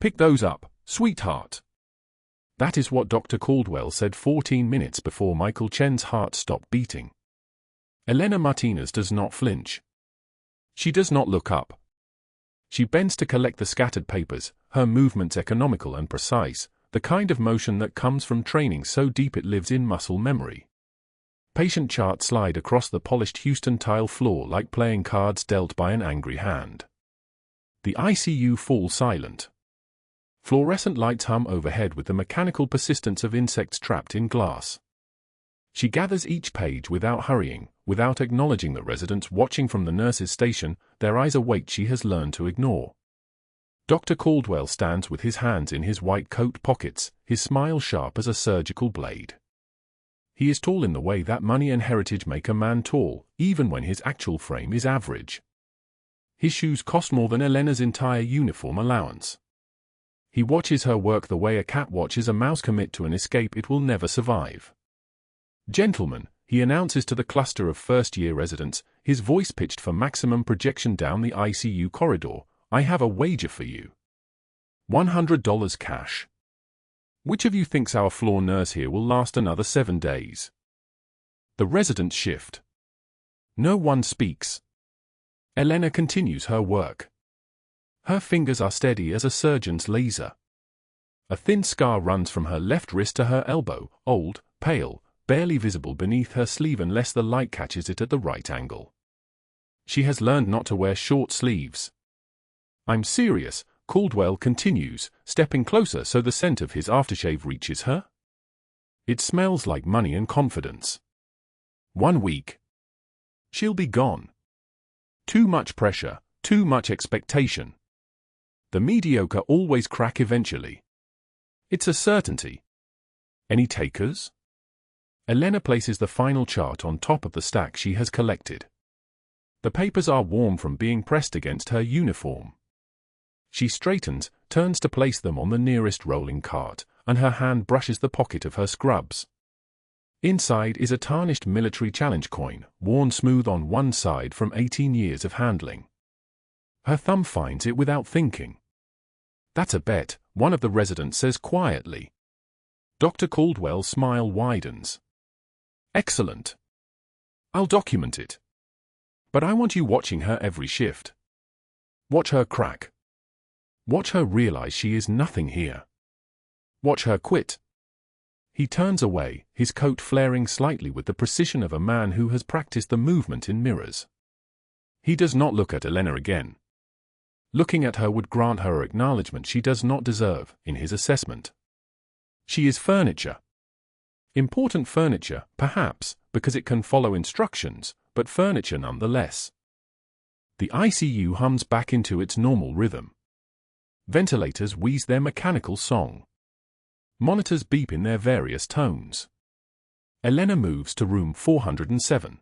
Pick those up, sweetheart. That is what Dr. Caldwell said 14 minutes before Michael Chen's heart stopped beating. Elena Martinez does not flinch. She does not look up. She bends to collect the scattered papers, her movements economical and precise, the kind of motion that comes from training so deep it lives in muscle memory. Patient charts slide across the polished Houston tile floor like playing cards dealt by an angry hand. The ICU falls silent. Fluorescent lights hum overhead with the mechanical persistence of insects trapped in glass. She gathers each page without hurrying, without acknowledging the residents watching from the nurse's station, their eyes a weight she has learned to ignore. Dr. Caldwell stands with his hands in his white coat pockets, his smile sharp as a surgical blade. He is tall in the way that money and heritage make a man tall, even when his actual frame is average. His shoes cost more than Elena's entire uniform allowance. He watches her work the way a cat watches a mouse commit to an escape it will never survive. "Gentlemen," he announces to the cluster of first-year residents, his voice pitched for maximum projection down the ICU corridor, "I have a wager for you. $100 cash. Which of you thinks our floor nurse here will last another 7 days?" The residents shift. No one speaks. Elena continues her work. Her fingers are steady as a surgeon's laser. A thin scar runs from her left wrist to her elbow, old, pale, barely visible beneath her sleeve unless the light catches it at the right angle. She has learned not to wear short sleeves. "I'm serious," Caldwell continues, stepping closer so the scent of his aftershave reaches her. It smells like money and confidence. 1 week. She'll be gone. Too much pressure, too much expectation. The mediocre always crack eventually. It's a certainty. Any takers? Elena places the final chart on top of the stack she has collected. The papers are warm from being pressed against her uniform. She straightens, turns to place them on the nearest rolling cart, and her hand brushes the pocket of her scrubs. Inside is a tarnished military challenge coin, worn smooth on one side from 18 years of handling. Her thumb finds it without thinking. "That's a bet," one of the residents says quietly. Dr. Caldwell's smile widens. "Excellent. I'll document it. But I want you watching her every shift. Watch her crack. Watch her realize she is nothing here. Watch her quit." He turns away, his coat flaring slightly with the precision of a man who has practiced the movement in mirrors. He does not look at Elena again. Looking at her would grant her acknowledgement she does not deserve, in his assessment. She is furniture. Important furniture, perhaps, because it can follow instructions, but furniture nonetheless. The ICU hums back into its normal rhythm. Ventilators wheeze their mechanical song. Monitors beep in their various tones. Elena moves to room 407.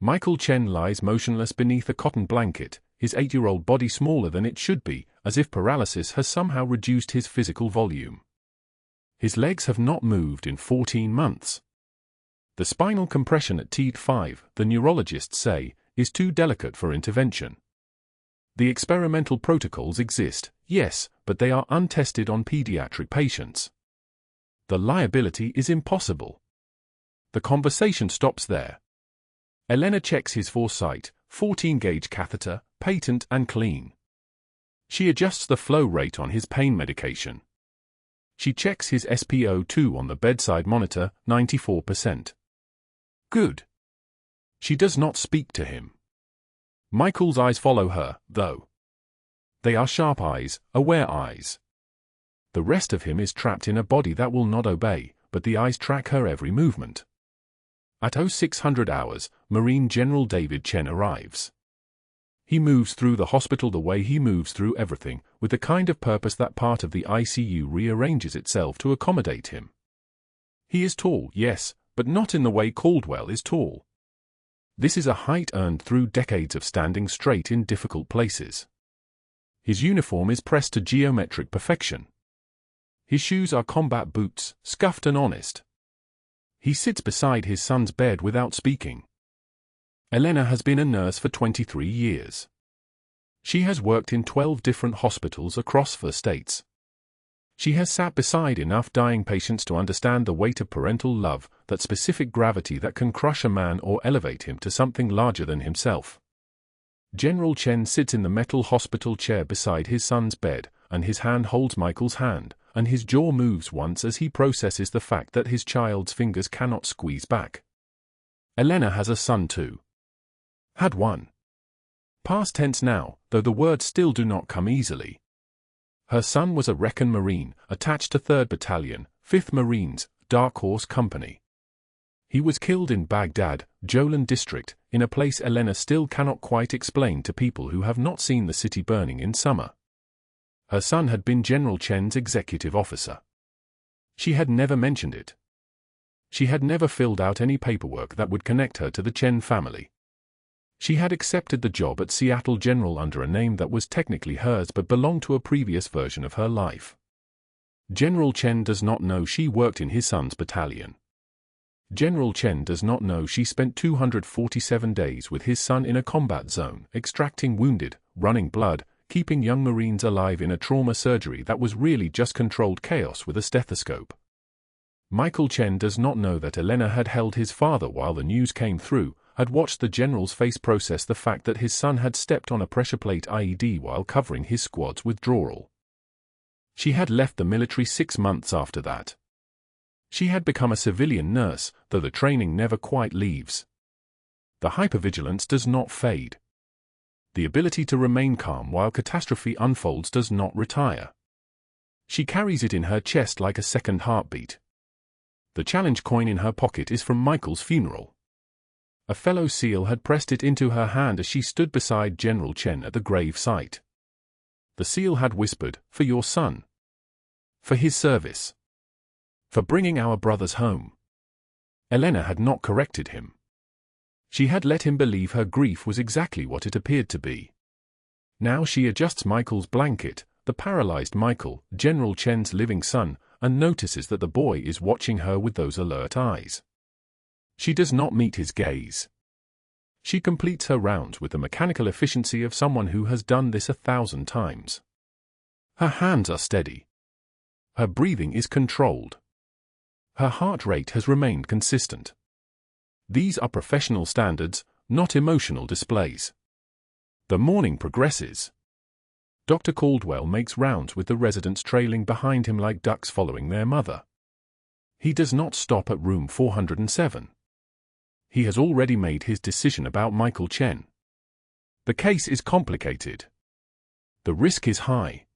Michael Chen lies motionless beneath a cotton blanket, his 8-year-old body smaller than it should be, as if paralysis has somehow reduced his physical volume. His legs have not moved in 14 months. The spinal compression at T5, the neurologists say, is too delicate for intervention. The experimental protocols exist, yes, but they are untested on pediatric patients. The liability is impossible. The conversation stops there. Elena checks his foresight, 14-gauge catheter, patent and clean. She adjusts the flow rate on his pain medication. She checks his SpO2 on the bedside monitor, 94%. Good. She does not speak to him. Michael's eyes follow her, though. They are sharp eyes, aware eyes. The rest of him is trapped in a body that will not obey, but the eyes track her every movement. At 0600 hours, Marine General David Chen arrives. He moves through the hospital the way he moves through everything, with the kind of purpose that part of the ICU rearranges itself to accommodate him. He is tall, yes, but not in the way Caldwell is tall. This is a height earned through decades of standing straight in difficult places. His uniform is pressed to geometric perfection. His shoes are combat boots, scuffed and honest. He sits beside his son's bed without speaking. Elena has been a nurse for 23 years. She has worked in 12 different hospitals across 4 states. She has sat beside enough dying patients to understand the weight of parental love, that specific gravity that can crush a man or elevate him to something larger than himself. General Chen sits in the metal hospital chair beside his son's bed, and his hand holds Michael's hand, and his jaw moves once as he processes the fact that his child's fingers cannot squeeze back. Elena has a son too. Had one. Past tense now, though the words still do not come easily. Her son was a Recon Marine, attached to 3rd Battalion, 5th Marines, Dark Horse Company. He was killed in Baghdad, Jolan district, in a place Elena still cannot quite explain to people who have not seen the city burning in summer. Her son had been General Chen's executive officer. She had never mentioned it. She had never filled out any paperwork that would connect her to the Chen family. She had accepted the job at Seattle General under a name that was technically hers but belonged to a previous version of her life. General Chen does not know she worked in his son's battalion. General Chen does not know she spent 247 days with his son in a combat zone, extracting wounded, running blood, keeping young Marines alive in a trauma surgery that was really just controlled chaos with a stethoscope. Michael Chen does not know that Elena had held his father while the news came through, had watched the general's face process the fact that his son had stepped on a pressure plate IED while covering his squad's withdrawal. She had left the military 6 months after that. She had become a civilian nurse, though the training never quite leaves. The hypervigilance does not fade. The ability to remain calm while catastrophe unfolds does not retire. She carries it in her chest like a second heartbeat. The challenge coin in her pocket is from Michael's funeral. A fellow SEAL had pressed it into her hand as she stood beside General Chen at the grave site. The SEAL had whispered, "For your son. For his service. For bringing our brothers home." Elena had not corrected him. She had let him believe her grief was exactly what it appeared to be. Now she adjusts Michael's blanket, the paralyzed Michael, General Chen's living son, and notices that the boy is watching her with those alert eyes. She does not meet his gaze. She completes her rounds with the mechanical efficiency of someone who has done this 1,000 times. Her hands are steady. Her breathing is controlled. Her heart rate has remained consistent. These are professional standards, not emotional displays. The morning progresses. Dr. Caldwell makes rounds with the residents trailing behind him like ducks following their mother. He does not stop at room 407. He has already made his decision about Michael Chen. The case is complicated. The risk is high.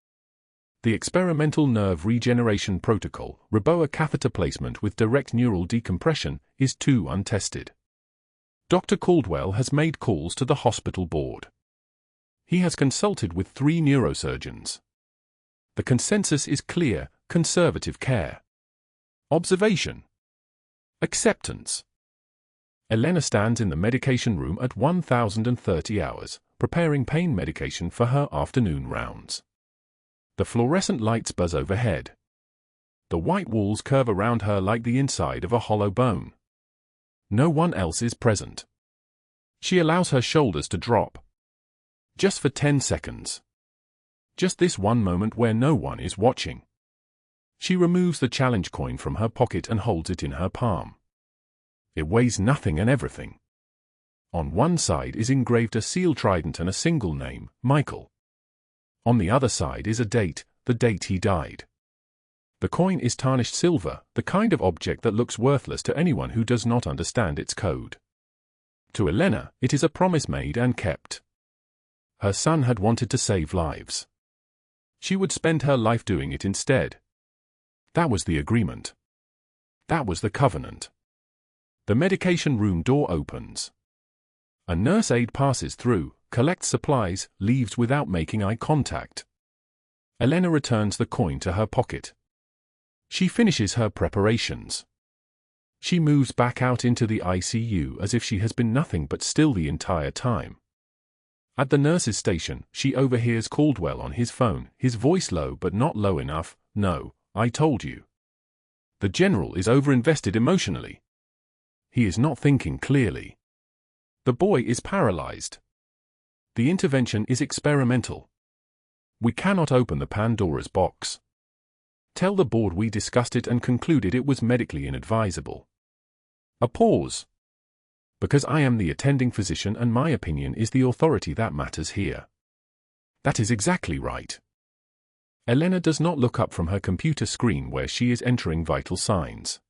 The experimental nerve regeneration protocol, Reboa catheter placement with direct neural decompression, is too untested. Dr. Caldwell has made calls to the hospital board. He has consulted with 3 neurosurgeons. The consensus is clear: conservative care. Observation. Acceptance. Elena stands in the medication room at 1030 hours, preparing pain medication for her afternoon rounds. The fluorescent lights buzz overhead. The white walls curve around her like the inside of a hollow bone. No one else is present. She allows her shoulders to drop. Just for 10 seconds. Just this one moment where no one is watching. She removes the challenge coin from her pocket and holds it in her palm. It weighs nothing and everything. On one side is engraved a seal trident and a single name, Michael. On the other side is a date, the date he died. The coin is tarnished silver, the kind of object that looks worthless to anyone who does not understand its code. To Elena, it is a promise made and kept. Her son had wanted to save lives. She would spend her life doing it instead. That was the agreement. That was the covenant. The medication room door opens. A nurse aide passes through, collects supplies, leaves without making eye contact. Elena returns the coin to her pocket. She finishes her preparations. She moves back out into the ICU as if she has been nothing but still the entire time. At the nurse's station, she overhears Caldwell on his phone, his voice low but not low enough. "No, I told you." The general is overinvested emotionally. He is not thinking clearly. The boy is paralyzed. The intervention is experimental. We cannot open the Pandora's box. Tell the board we discussed it and concluded it was medically inadvisable. A pause. Because I am the attending physician and my opinion is the authority that matters here. That is exactly right. Elena does not look up from her computer screen where she is entering vital signs.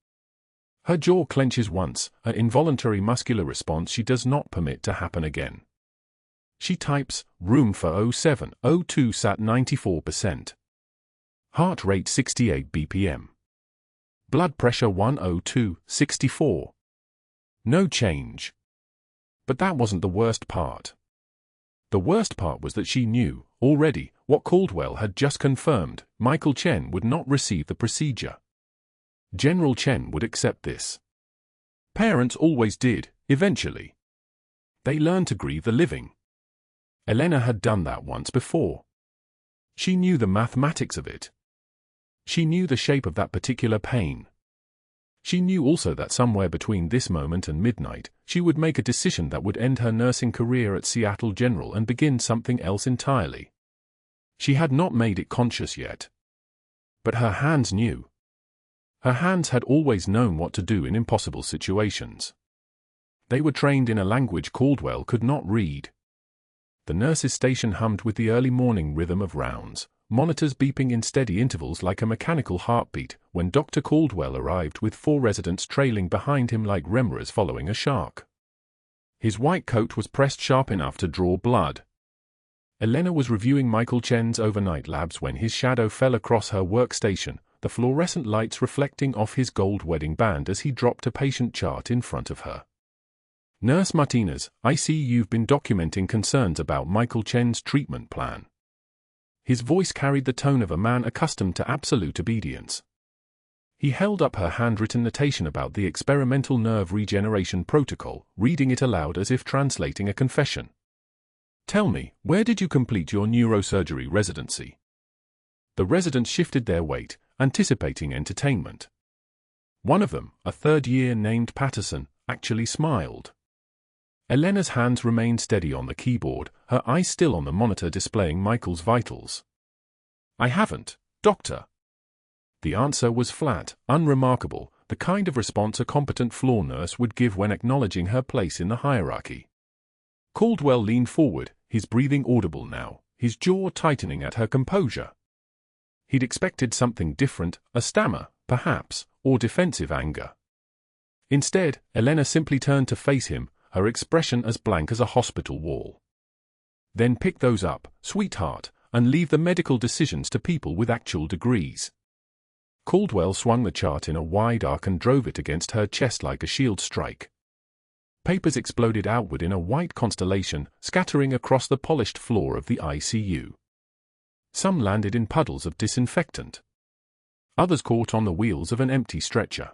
Her jaw clenches once, an involuntary muscular response she does not permit to happen again. She types, room for 0702 sat 94%. Heart rate 68 BPM. Blood pressure 102/64. No change. But that wasn't the worst part. The worst part was that she knew, already, what Caldwell had just confirmed: Michael Chen would not receive the procedure. General Chen would accept this. Parents always did, eventually. They learn to grieve the living. Elena had done that once before. She knew the mathematics of it. She knew the shape of that particular pain. She knew also that somewhere between this moment and midnight, she would make a decision that would end her nursing career at Seattle General and begin something else entirely. She had not made it conscious yet. But her hands knew. Her hands had always known what to do in impossible situations. They were trained in a language Caldwell could not read. The nurse's station hummed with the early morning rhythm of rounds, monitors beeping in steady intervals like a mechanical heartbeat, when Dr. Caldwell arrived with 4 residents trailing behind him like remoras following a shark. His white coat was pressed sharp enough to draw blood. Elena was reviewing Michael Chen's overnight labs when his shadow fell across her workstation, the fluorescent lights reflecting off his gold wedding band as he dropped a patient chart in front of her. Nurse Martinez, I see you've been documenting concerns about Michael Chen's treatment plan. His voice carried the tone of a man accustomed to absolute obedience. He held up her handwritten notation about the experimental nerve regeneration protocol, reading it aloud as if translating a confession. Tell me, where did you complete your neurosurgery residency? The residents shifted their weight, anticipating entertainment. One of them, a third year named Patterson, actually smiled. Elena's hands remained steady on the keyboard, her eyes still on the monitor displaying Michael's vitals. I haven't, doctor. The answer was flat, unremarkable, the kind of response a competent floor nurse would give when acknowledging her place in the hierarchy. Caldwell leaned forward, his breathing audible now, his jaw tightening at her composure. He'd expected something different, a stammer, perhaps, or defensive anger. Instead, Elena simply turned to face him, her expression as blank as a hospital wall. Then pick those up, sweetheart, and leave the medical decisions to people with actual degrees. Caldwell swung the chart in a wide arc and drove it against her chest like a shield strike. Papers exploded outward in a white constellation, scattering across the polished floor of the ICU. Some landed in puddles of disinfectant. Others caught on the wheels of an empty stretcher.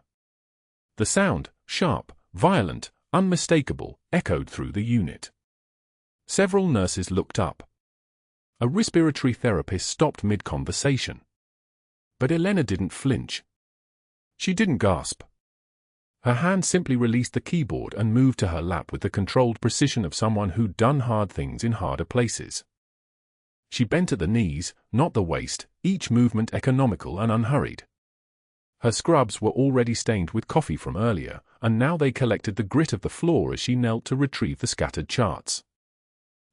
The sound, sharp, violent, unmistakable, echoed through the unit. Several nurses looked up. A respiratory therapist stopped mid-conversation. But Elena didn't flinch. She didn't gasp. Her hand simply released the keyboard and moved to her lap with the controlled precision of someone who'd done hard things in harder places. She bent at the knees, not the waist, each movement economical and unhurried. Her scrubs were already stained with coffee from earlier, and now they collected the grit of the floor as she knelt to retrieve the scattered charts.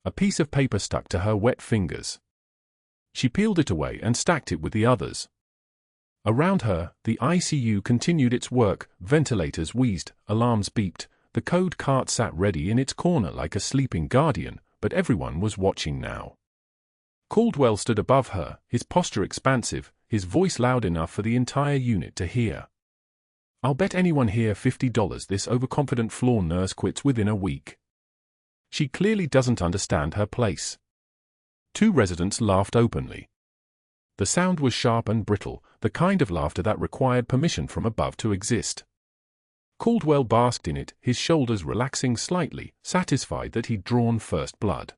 A piece of paper stuck to her wet fingers. She peeled it away and stacked it with the others. Around her, the ICU continued its work, ventilators wheezed, alarms beeped, the code cart sat ready in its corner like a sleeping guardian, but everyone was watching now. Caldwell stood above her, his posture expansive, his voice loud enough for the entire unit to hear. I'll bet anyone here $50 this overconfident floor nurse quits within a week. She clearly doesn't understand her place. 2 residents laughed openly. The sound was sharp and brittle, the kind of laughter that required permission from above to exist. Caldwell basked in it, his shoulders relaxing slightly, satisfied that he'd drawn first blood.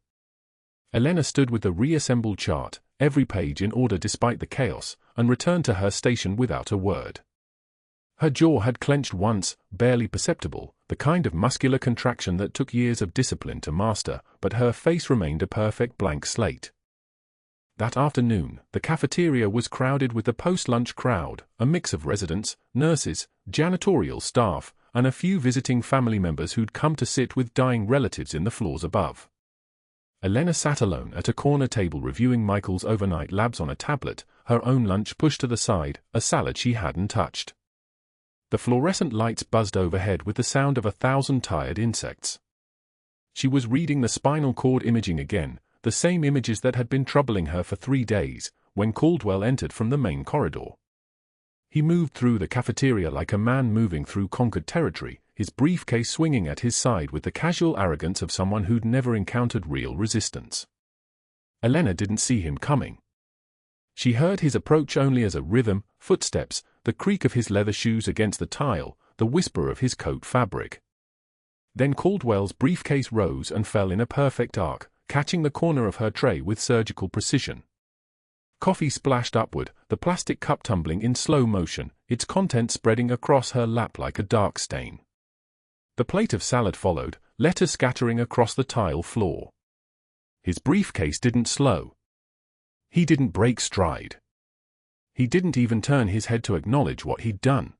Elena stood with the reassembled chart, every page in order despite the chaos, and returned to her station without a word. Her jaw had clenched once, barely perceptible, the kind of muscular contraction that took years of discipline to master, but her face remained a perfect blank slate. That afternoon, the cafeteria was crowded with the post-lunch crowd, a mix of residents, nurses, janitorial staff, and a few visiting family members who'd come to sit with dying relatives in the floors above. Elena sat alone at a corner table reviewing Michael's overnight labs on a tablet, her own lunch pushed to the side, a salad she hadn't touched. The fluorescent lights buzzed overhead with the sound of 1,000 tired insects. She was reading the spinal cord imaging again, the same images that had been troubling her for 3 days, when Caldwell entered from the main corridor. He moved through the cafeteria like a man moving through conquered territory, his briefcase swinging at his side with the casual arrogance of someone who'd never encountered real resistance. Elena didn't see him coming. She heard his approach only as a rhythm, footsteps, the creak of his leather shoes against the tile, the whisper of his coat fabric. Then Caldwell's briefcase rose and fell in a perfect arc, catching the corner of her tray with surgical precision. Coffee splashed upward, the plastic cup tumbling in slow motion, its contents spreading across her lap like a dark stain. The plate of salad followed, lettuce scattering across the tile floor. His briefcase didn't slow. He didn't break stride. He didn't even turn his head to acknowledge what he'd done.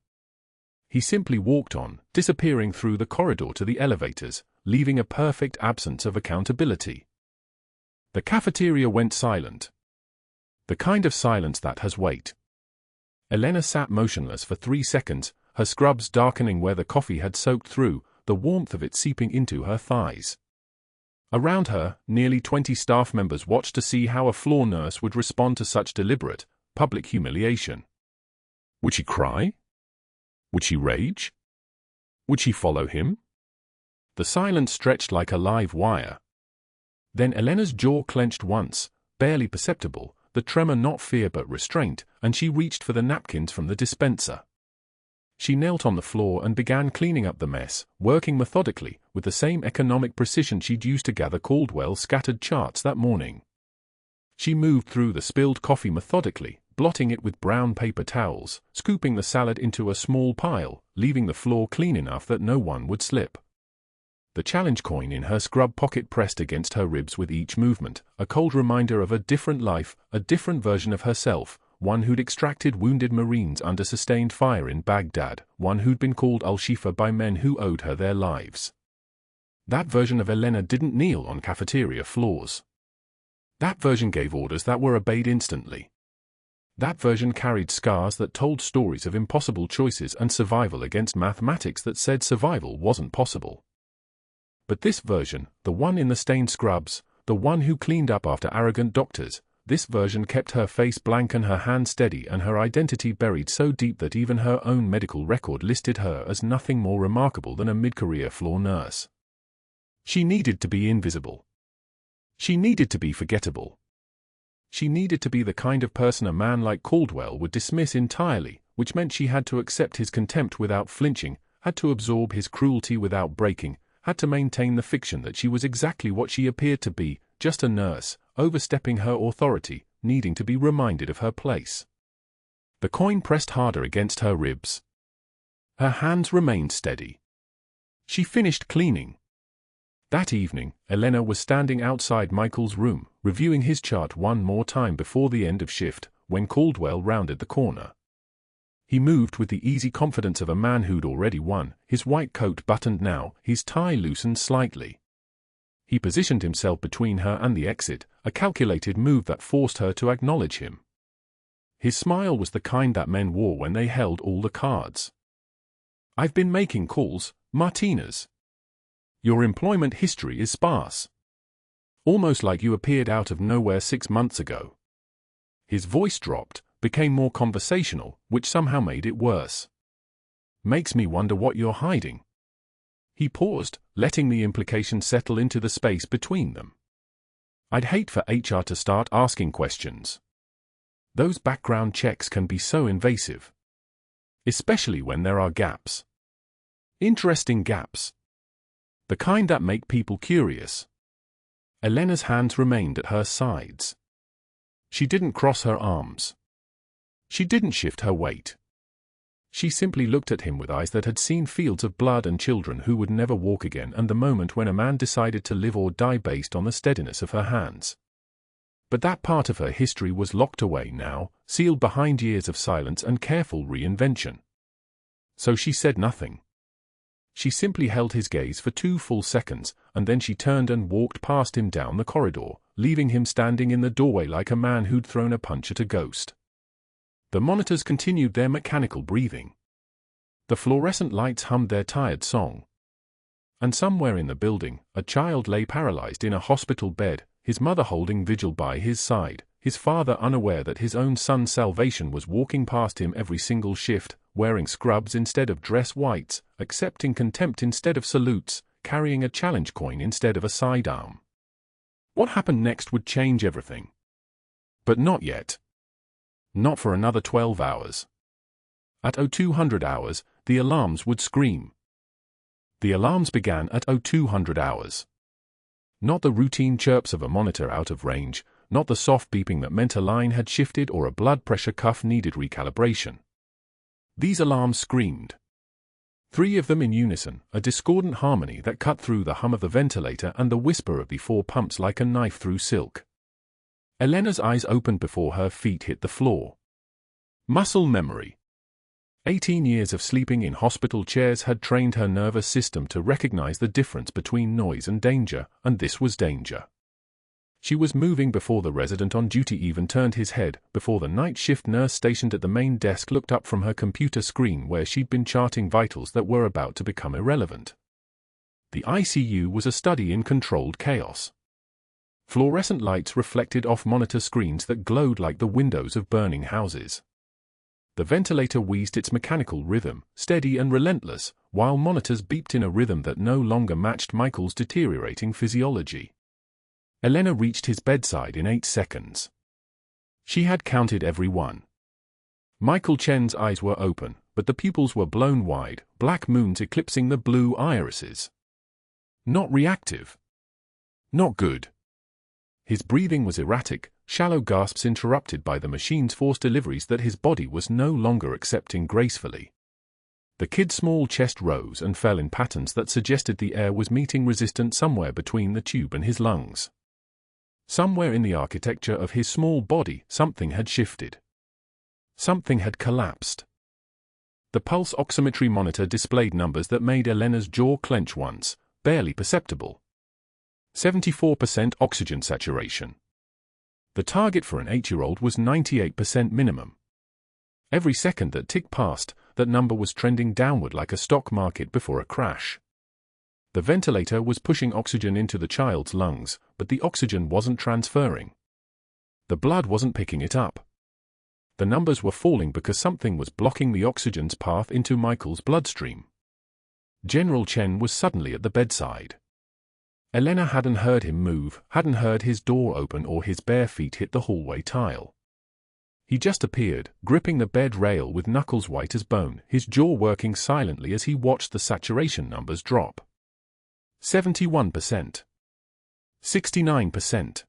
He simply walked on, disappearing through the corridor to the elevators, leaving a perfect absence of accountability. The cafeteria went silent. The kind of silence that has weight. Elena sat motionless for 3 seconds, her scrubs darkening where the coffee had soaked through, the warmth of it seeping into her thighs. Around her, nearly 20 staff members watched to see how a floor nurse would respond to such deliberate, public humiliation. Would she cry? Would she rage? Would she follow him? The silence stretched like a live wire. Then Elena's jaw clenched once, barely perceptible, the tremor not fear but restraint, and she reached for the napkins from the dispenser. She knelt on the floor and began cleaning up the mess, working methodically, with the same economic precision she'd used to gather Caldwell's scattered charts that morning. She moved through the spilled coffee methodically, blotting it with brown paper towels, scooping the salad into a small pile, leaving the floor clean enough that no one would slip. The challenge coin in her scrub pocket pressed against her ribs with each movement, a cold reminder of a different life, a different version of herself, one who'd extracted wounded Marines under sustained fire in Baghdad, one who'd been called Al-Shifa by men who owed her their lives. That version of Elena didn't kneel on cafeteria floors. That version gave orders that were obeyed instantly. That version carried scars that told stories of impossible choices and survival against mathematics that said survival wasn't possible. But this version, the one in the stained scrubs, the one who cleaned up after arrogant doctors, this version kept her face blank and her hand steady and her identity buried so deep that even her own medical record listed her as nothing more remarkable than a mid-career floor nurse. She needed to be invisible. She needed to be forgettable. She needed to be the kind of person a man like Caldwell would dismiss entirely, which meant she had to accept his contempt without flinching, had to absorb his cruelty without breaking, had to maintain the fiction that she was exactly what she appeared to be, just a nurse, overstepping her authority, needing to be reminded of her place. The coin pressed harder against her ribs. Her hands remained steady. She finished cleaning. That evening, Elena was standing outside Michael's room, reviewing his chart one more time before the end of shift, when Caldwell rounded the corner. He moved with the easy confidence of a man who'd already won, his white coat buttoned now, his tie loosened slightly. He positioned himself between her and the exit, a calculated move that forced her to acknowledge him. His smile was the kind that men wore when they held all the cards. "I've been making calls, Martinez. Your employment history is sparse. Almost like you appeared out of nowhere 6 months ago." His voice dropped, became more conversational, which somehow made it worse. "Makes me wonder what you're hiding." He paused, letting the implication settle into the space between them. "I'd hate for HR to start asking questions. Those background checks can be so invasive. Especially when there are gaps. Interesting gaps. The kind that make people curious." Elena's hands remained at her sides. She didn't cross her arms. She didn't shift her weight. She simply looked at him with eyes that had seen fields of blood and children who would never walk again, and the moment when a man decided to live or die based on the steadiness of her hands. But that part of her history was locked away now, sealed behind years of silence and careful reinvention. So she said nothing. She simply held his gaze for 2 full seconds, and then she turned and walked past him down the corridor, leaving him standing in the doorway like a man who'd thrown a punch at a ghost. The monitors continued their mechanical breathing. The fluorescent lights hummed their tired song. And somewhere in the building, a child lay paralyzed in a hospital bed, his mother holding vigil by his side, his father unaware that his own son's salvation was walking past him every single shift, wearing scrubs instead of dress whites, accepting contempt instead of salutes, carrying a challenge coin instead of a sidearm. What happened next would change everything. But not yet. Not for another 12 hours. At 0200 hours, the alarms would scream. The alarms began at 0200 hours. Not the routine chirps of a monitor out of range, not the soft beeping that meant a line had shifted or a blood pressure cuff needed recalibration. These alarms screamed. 3 of them in unison, a discordant harmony that cut through the hum of the ventilator and the whisper of the 4 pumps like a knife through silk. Elena's eyes opened before her feet hit the floor. Muscle memory. 18 years of sleeping in hospital chairs had trained her nervous system to recognize the difference between noise and danger, and this was danger. She was moving before the resident on duty even turned his head, before the night shift nurse stationed at the main desk looked up from her computer screen where she'd been charting vitals that were about to become irrelevant. The ICU was a study in controlled chaos. Fluorescent lights reflected off monitor screens that glowed like the windows of burning houses. The ventilator wheezed its mechanical rhythm, steady and relentless, while monitors beeped in a rhythm that no longer matched Michael's deteriorating physiology. Elena reached his bedside in 8 seconds. She had counted every one. Michael Chen's eyes were open, but the pupils were blown wide, black moons eclipsing the blue irises. Not reactive. Not good. His breathing was erratic, shallow gasps interrupted by the machine's forced deliveries that his body was no longer accepting gracefully. The kid's small chest rose and fell in patterns that suggested the air was meeting resistance somewhere between the tube and his lungs. Somewhere in the architecture of his small body, something had shifted. Something had collapsed. The pulse oximetry monitor displayed numbers that made Elena's jaw clench once, barely perceptible. 74% oxygen saturation. The target for an 8-year-old was 98% minimum. Every second that ticked past, that number was trending downward like a stock market before a crash. The ventilator was pushing oxygen into the child's lungs, but the oxygen wasn't transferring. The blood wasn't picking it up. The numbers were falling because something was blocking the oxygen's path into Michael's bloodstream. General Chen was suddenly at the bedside. Elena hadn't heard him move, hadn't heard his door open or his bare feet hit the hallway tile. He just appeared, gripping the bed rail with knuckles white as bone, his jaw working silently as he watched the saturation numbers drop. 71%. 69%.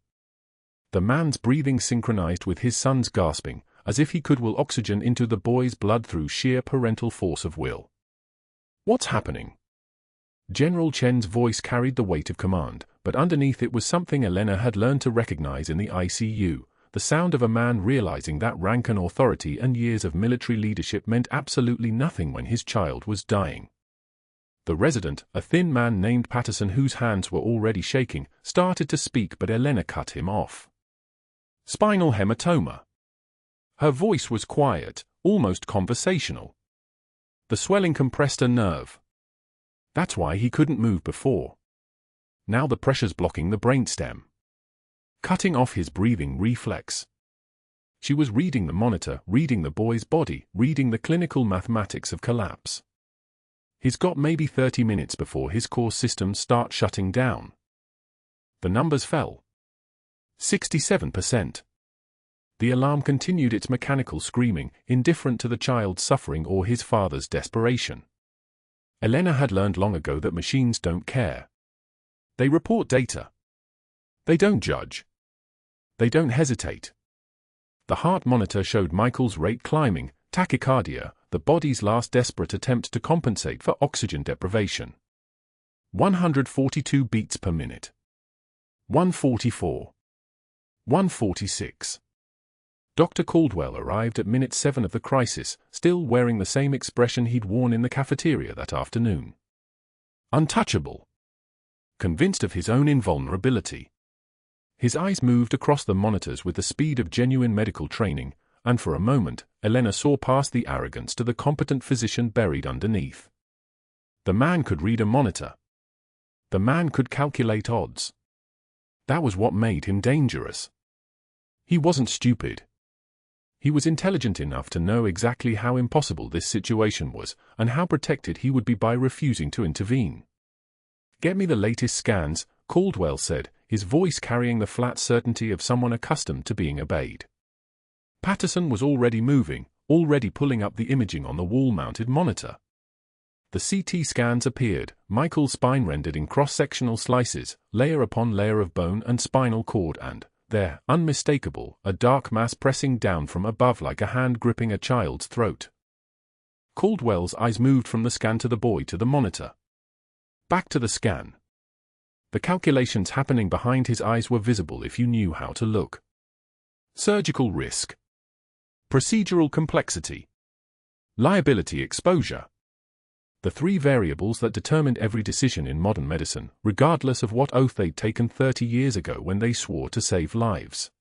The man's breathing synchronized with his son's gasping, as if he could will oxygen into the boy's blood through sheer parental force of will. What's happening? General Chen's voice carried the weight of command, but underneath it was something Elena had learned to recognize in the ICU, the sound of a man realizing that rank and authority and years of military leadership meant absolutely nothing when his child was dying. The resident, a thin man named Patterson whose hands were already shaking, started to speak but Elena cut him off. Spinal hematoma. Her voice was quiet, almost conversational. The swelling compressed a nerve. That's why he couldn't move before. Now the pressure's blocking the brainstem. Cutting off his breathing reflex. She was reading the monitor, reading the boy's body, reading the clinical mathematics of collapse. He's got maybe 30 minutes before his core systems start shutting down. The numbers fell. 67%. The alarm continued its mechanical screaming, indifferent to the child's suffering or his father's desperation. Elena had learned long ago that machines don't care. They report data. They don't judge. They don't hesitate. The heart monitor showed Michael's rate climbing, Tachycardia, the body's last desperate attempt to compensate for oxygen deprivation. 142 beats per minute. 144. 146. Dr. Caldwell arrived at minute 7 of the crisis, still wearing the same expression he'd worn in the cafeteria that afternoon. Untouchable. Convinced of his own invulnerability. His eyes moved across the monitors with the speed of genuine medical training, and for a moment, Elena saw past the arrogance to the competent physician buried underneath. The man could read a monitor. The man could calculate odds. That was what made him dangerous. He wasn't stupid. He was intelligent enough to know exactly how impossible this situation was, and how protected he would be by refusing to intervene. "Get me the latest scans," Caldwell said, his voice carrying the flat certainty of someone accustomed to being obeyed. Patterson was already moving, already pulling up the imaging on the wall-mounted monitor. The CT scans appeared, Michael's spine rendered in cross-sectional slices, layer upon layer of bone and spinal cord, and, there, unmistakable, a dark mass pressing down from above like a hand gripping a child's throat. Caldwell's eyes moved from the scan to the boy to the monitor. Back to the scan. The calculations happening behind his eyes were visible if you knew how to look. Surgical risk. Procedural complexity. Liability exposure. The three variables that determined every decision in modern medicine, regardless of what oath they'd taken 30 years ago when they swore to save lives.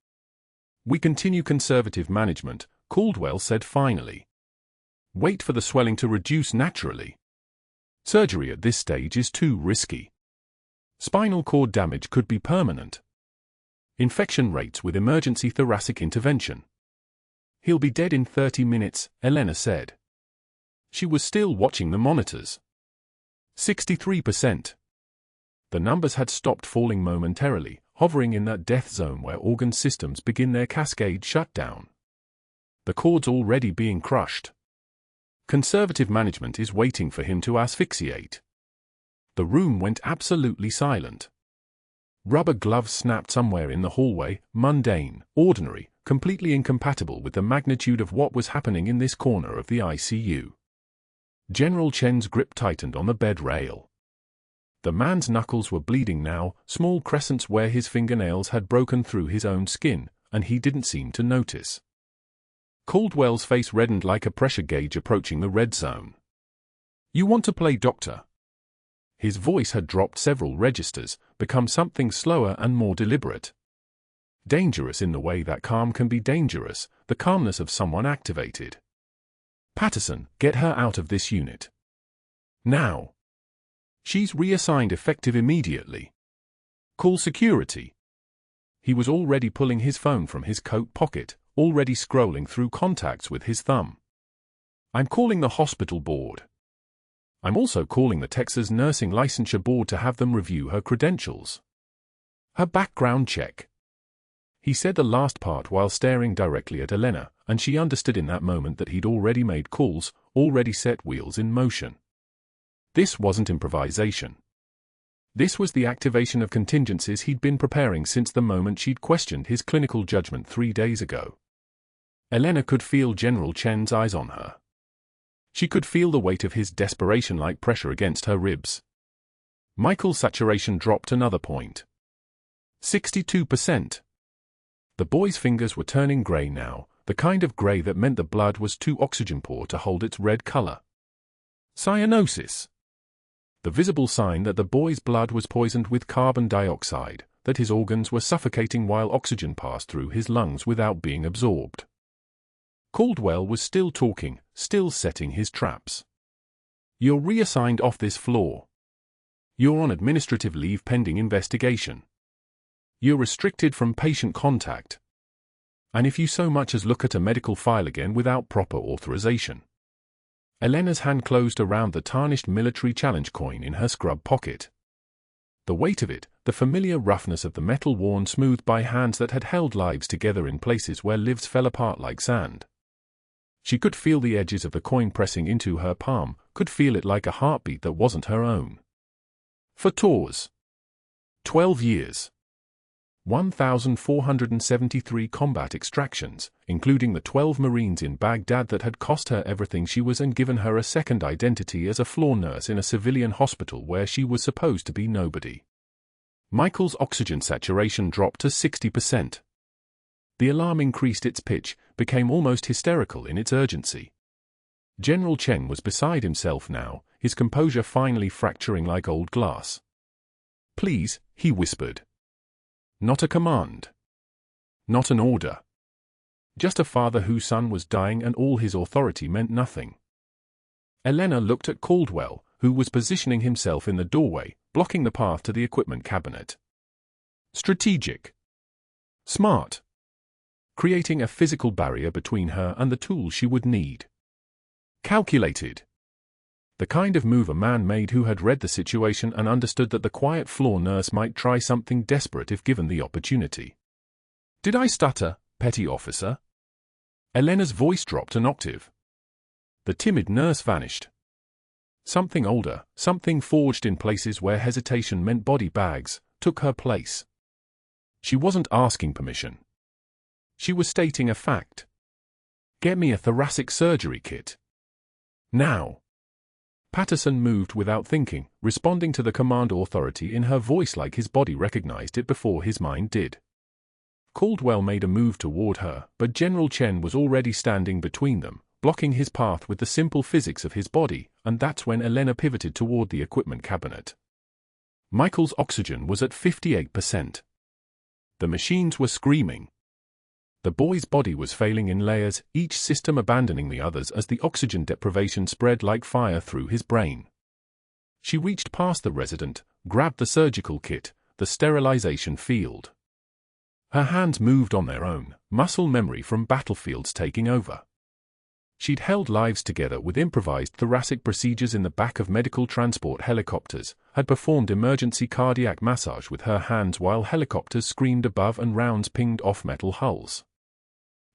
"We continue conservative management," Caldwell said finally. "Wait for the swelling to reduce naturally. Surgery at this stage is too risky. Spinal cord damage could be permanent. Infection rates with emergency thoracic intervention." "He'll be dead in 30 minutes, Elena said. She was still watching the monitors. 63%. The numbers had stopped falling momentarily, hovering in that death zone where organ systems begin their cascade shutdown. The cord's already being crushed. Conservative management is waiting for him to asphyxiate. The room went absolutely silent. Rubber gloves snapped somewhere in the hallway, mundane, ordinary, completely incompatible with the magnitude of what was happening in this corner of the ICU. General Chen's grip tightened on the bed rail. The man's knuckles were bleeding now, small crescents where his fingernails had broken through his own skin, and he didn't seem to notice. Caldwell's face reddened like a pressure gauge approaching the red zone. "You want to play doctor?" His voice had dropped several registers, become something slower and more deliberate. Dangerous in the way that calm can be dangerous, the calmness of someone activated. "Patterson, get her out of this unit. Now. She's reassigned effective immediately. Call security." He was already pulling his phone from his coat pocket, already scrolling through contacts with his thumb. "I'm calling the hospital board. I'm also calling the Texas Nursing Licensure Board to have them review her credentials. Her background check." He said the last part while staring directly at Elena, and she understood in that moment that he'd already made calls, already set wheels in motion. This wasn't improvisation. This was the activation of contingencies he'd been preparing since the moment she'd questioned his clinical judgment 3 days ago. Elena could feel General Chen's eyes on her. She could feel the weight of his desperation-like pressure against her ribs. Michael's saturation dropped another point. 62%. The boy's fingers were turning grey now, the kind of grey that meant the blood was too oxygen-poor to hold its red color. Cyanosis. The visible sign that the boy's blood was poisoned with carbon dioxide, that his organs were suffocating while oxygen passed through his lungs without being absorbed. Caldwell was still talking, still setting his traps. "You're reassigned off this floor. You're on administrative leave pending investigation. You're restricted from patient contact. And if you so much as look at a medical file again without proper authorization." Elena's hand closed around the tarnished military challenge coin in her scrub pocket. The weight of it, the familiar roughness of the metal worn smooth by hands that had held lives together in places where lives fell apart like sand. She could feel the edges of the coin pressing into her palm, could feel it like a heartbeat that wasn't her own. For Tours. 12 years. 1,473 combat extractions, including the 12 Marines in Baghdad that had cost her everything she was and given her a second identity as a floor nurse in a civilian hospital where she was supposed to be nobody. Michael's oxygen saturation dropped to 60%. The alarm increased its pitch, became almost hysterical in its urgency. General Chen was beside himself now, his composure finally fracturing like old glass. "Please," he whispered. Not a command. Not an order. Just a father whose son was dying and all his authority meant nothing. Elena looked at Caldwell, who was positioning himself in the doorway, blocking the path to the equipment cabinet. Strategic. Smart. Creating a physical barrier between her and the tools she would need. Calculated. The kind of move a man made who had read the situation and understood that the quiet floor nurse might try something desperate if given the opportunity. "Did I stutter, petty officer?" Elena's voice dropped an octave. The timid nurse vanished. Something older, something forged in places where hesitation meant body bags, took her place. She wasn't asking permission. She was stating a fact. "Get me a thoracic surgery kit. Now." Patterson moved without thinking, responding to the command authority in her voice like his body recognized it before his mind did. Caldwell made a move toward her, but General Chen was already standing between them, blocking his path with the simple physics of his body, and that's when Elena pivoted toward the equipment cabinet. Michael's oxygen was at 58%. The machines were screaming. The boy's body was failing in layers, each system abandoning the others as the oxygen deprivation spread like fire through his brain. She reached past the resident, grabbed the surgical kit, the sterilization field. Her hands moved on their own, muscle memory from battlefields taking over. She'd held lives together with improvised thoracic procedures in the back of medical transport helicopters, had performed emergency cardiac massage with her hands while helicopters screamed above and rounds pinged off metal hulls.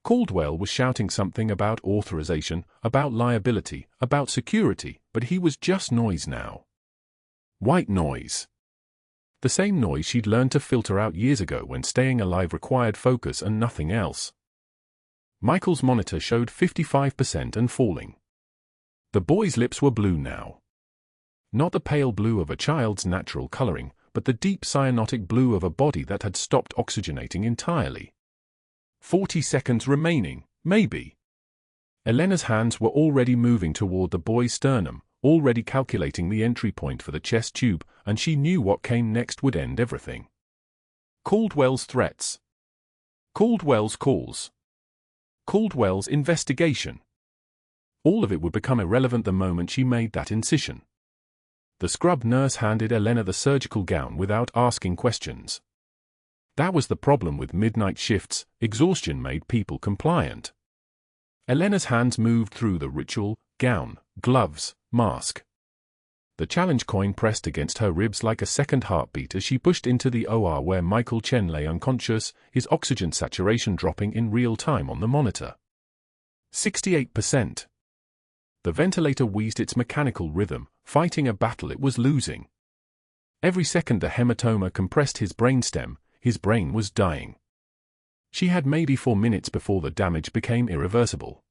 Caldwell was shouting something about authorization, about liability, about security, but he was just noise now. White noise. The same noise she'd learned to filter out years ago when staying alive required focus and nothing else. Michael's monitor showed 55% and falling. The boy's lips were blue now. Not the pale blue of a child's natural coloring, but the deep cyanotic blue of a body that had stopped oxygenating entirely. 40 seconds remaining, maybe. Elena's hands were already moving toward the boy's sternum, already calculating the entry point for the chest tube, and she knew what came next would end everything. Caldwell's threats. Caldwell's calls. Caldwell's investigation. All of it would become irrelevant the moment she made that incision. The scrub nurse handed Elena the surgical gown without asking questions. That was the problem with midnight shifts, exhaustion made people compliant. Elena's hands moved through the ritual, gown, gloves, mask. The challenge coin pressed against her ribs like a second heartbeat as she pushed into the OR where Michael Chen lay unconscious, his oxygen saturation dropping in real time on the monitor. 68%. The ventilator wheezed its mechanical rhythm, fighting a battle it was losing. Every second the hematoma compressed his brainstem, his brain was dying. She had maybe 4 minutes before the damage became irreversible.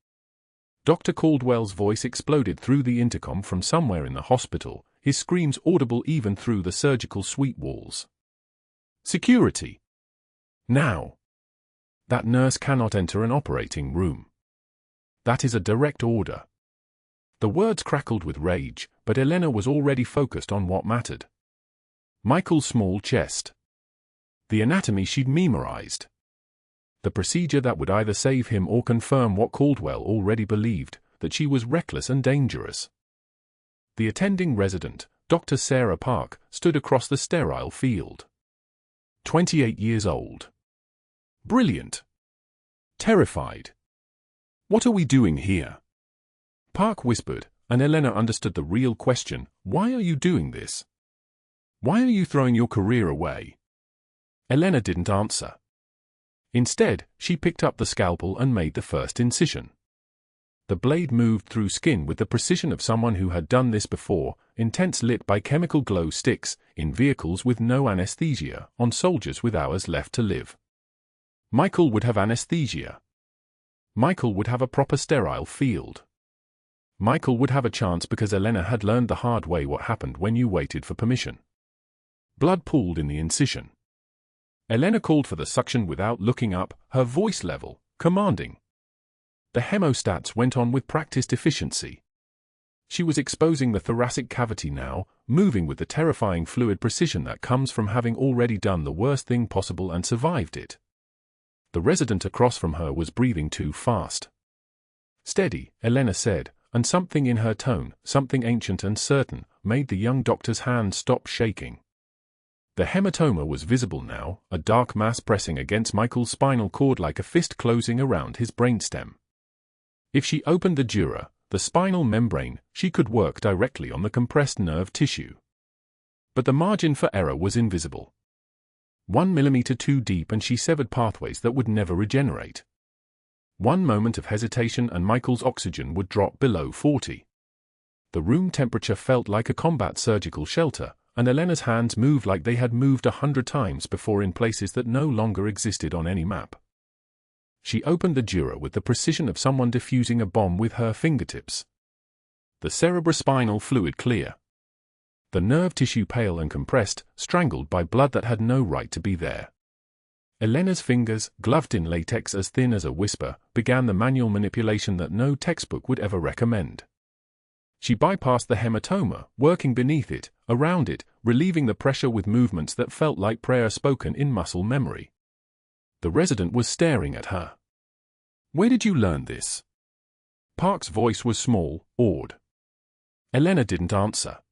Dr. Caldwell's voice exploded through the intercom from somewhere in the hospital, his screams audible even through the surgical suite walls. "Security! Now! That nurse cannot enter an operating room. That is a direct order." The words crackled with rage, but Elena was already focused on what mattered. Michael's small chest. The anatomy she'd memorized. The procedure that would either save him or confirm what Caldwell already believed, that she was reckless and dangerous. The attending resident, Dr. Sarah Park, stood across the sterile field. 28 years old. Brilliant. Terrified. "What are we doing here?" Park whispered, and Elena understood the real question: why are you doing this? Why are you throwing your career away? Elena didn't answer. Instead, she picked up the scalpel and made the first incision. The blade moved through skin with the precision of someone who had done this before, intense, lit by chemical glow sticks, in vehicles with no anesthesia, on soldiers with hours left to live. Michael would have anesthesia. Michael would have a proper sterile field. Michael would have a chance because Elena had learned the hard way what happened when you waited for permission. Blood pooled in the incision. Elena called for the suction without looking up, her voice level, commanding. The hemostats went on with practiced efficiency. She was exposing the thoracic cavity now, moving with the terrifying fluid precision that comes from having already done the worst thing possible and survived it. The resident across from her was breathing too fast. "Steady," Elena said, and something in her tone, something ancient and certain, made the young doctor's hand stop shaking. The hematoma was visible now, a dark mass pressing against Michael's spinal cord like a fist closing around his brainstem. If she opened the dura, the spinal membrane, she could work directly on the compressed nerve tissue. But the margin for error was invisible. 1 millimeter too deep and she severed pathways that would never regenerate. One moment of hesitation and Michael's oxygen would drop below 40. The room temperature felt like a combat surgical shelter, and Elena's hands moved like they had moved 100 times before in places that no longer existed on any map. She opened the dura with the precision of someone defusing a bomb with her fingertips. The cerebrospinal fluid clear. The nerve tissue pale and compressed, strangled by blood that had no right to be there. Elena's fingers, gloved in latex as thin as a whisper, began the manual manipulation that no textbook would ever recommend. She bypassed the hematoma, working beneath it, around it, relieving the pressure with movements that felt like prayer spoken in muscle memory. The resident was staring at her. "Where did you learn this?" Park's voice was small, awed. Elena didn't answer.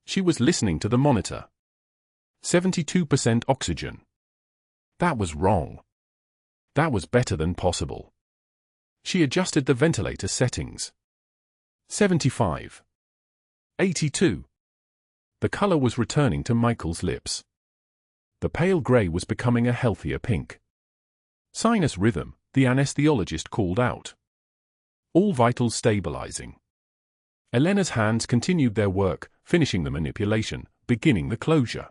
She was listening to the monitor. 72% oxygen. That was wrong. That was better than possible. She adjusted the ventilator settings. 75. 82. The color was returning to Michael's lips. The pale gray was becoming a healthier pink. "Sinus rhythm," the anesthesiologist called out. "All vitals stabilizing." Elena's hands continued their work, finishing the manipulation, beginning the closure.